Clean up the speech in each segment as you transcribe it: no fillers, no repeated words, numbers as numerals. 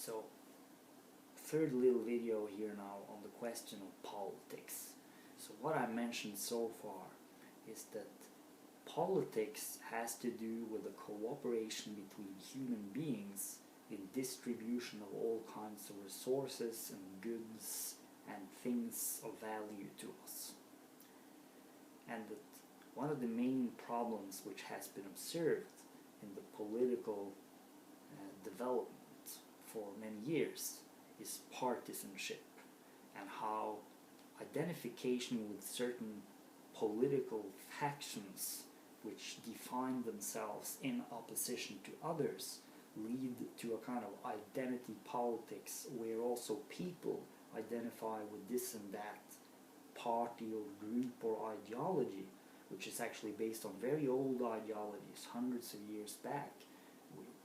So, third little video here now on the question of politics. So what I mentioned so far is that politics has to do with the cooperation between human beings in distribution of all kinds of resources and goods and things of value to us. And that one of the main problems which has been observed in the political development for many years is partisanship, and how identification with certain political factions which define themselves in opposition to others lead to a kind of identity politics where also people identify with this and that party or group or ideology, which is actually based on very old ideologies, hundreds of years back.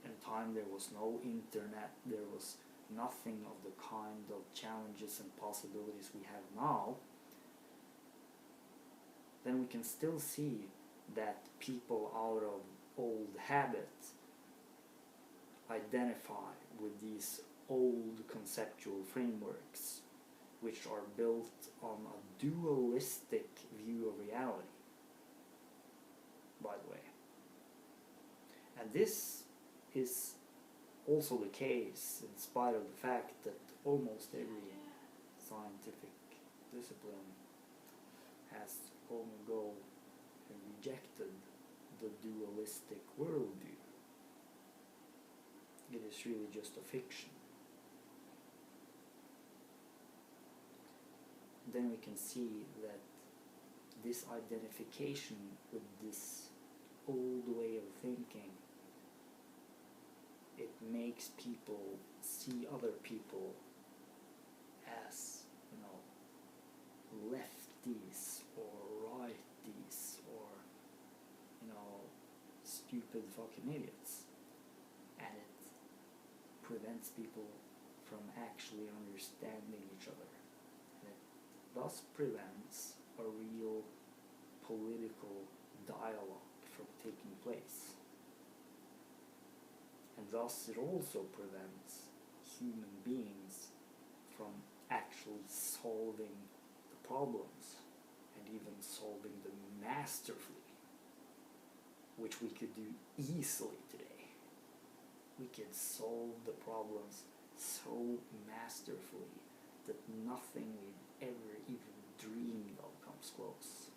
In a time there was no internet, there was nothing of the kind of challenges and possibilities we have now. Then we can still see that people out of old habits identify with these old conceptual frameworks which are built on a dualistic view of reality, by the way. And this is also the case in spite of the fact that almost every scientific discipline has long ago rejected the dualistic worldview. It is really just a fiction. Then we can see that this identification with this old way of thinking, it makes people see other people as, lefties or righties or, stupid fucking idiots. And it prevents people from actually understanding each other. And it thus prevents a real political dialogue from taking place. And thus it also prevents human beings from actually solving the problems, and even solving them masterfully, which we could do easily today. We could solve the problems so masterfully that nothing we've ever even dreamed of comes close.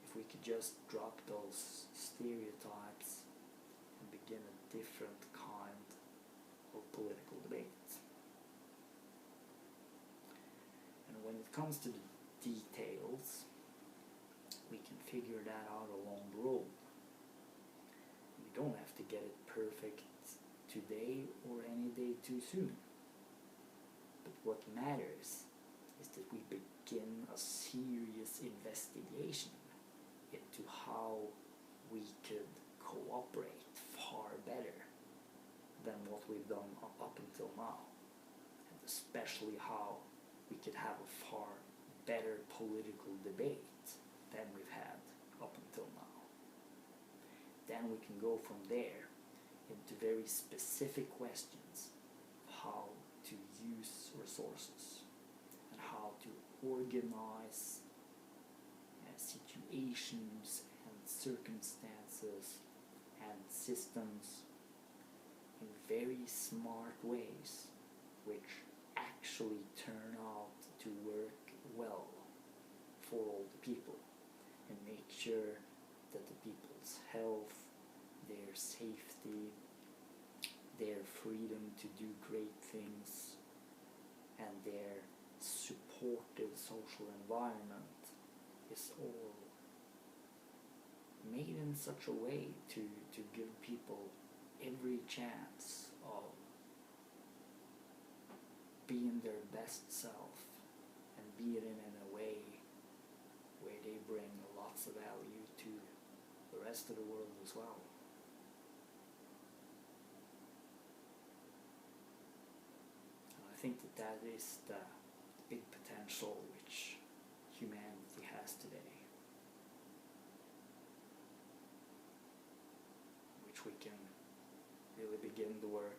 If we could just drop those stereotypes and begin a different kind of political debate. And when it comes to the details, we can figure that out along the road. We don't have to get it perfect today or any day too soon. But what matters is that we begin a serious investigation into how we could cooperate far better than what we've done up until now, and especially how we could have a far better political debate than we've had up until now. Then we can go from there into very specific questions of how to use resources and how to organize situations and circumstances and systems in very smart ways which actually turn out to work well for all the people, and make sure that the people's health, their safety, their freedom to do great things, and their supportive social environment is all made in such a way to give people every chance of being their best self, and be it in a way where they bring lots of value to the rest of the world as well. And I think that is the big potential which humanity has today, which we can really begin the work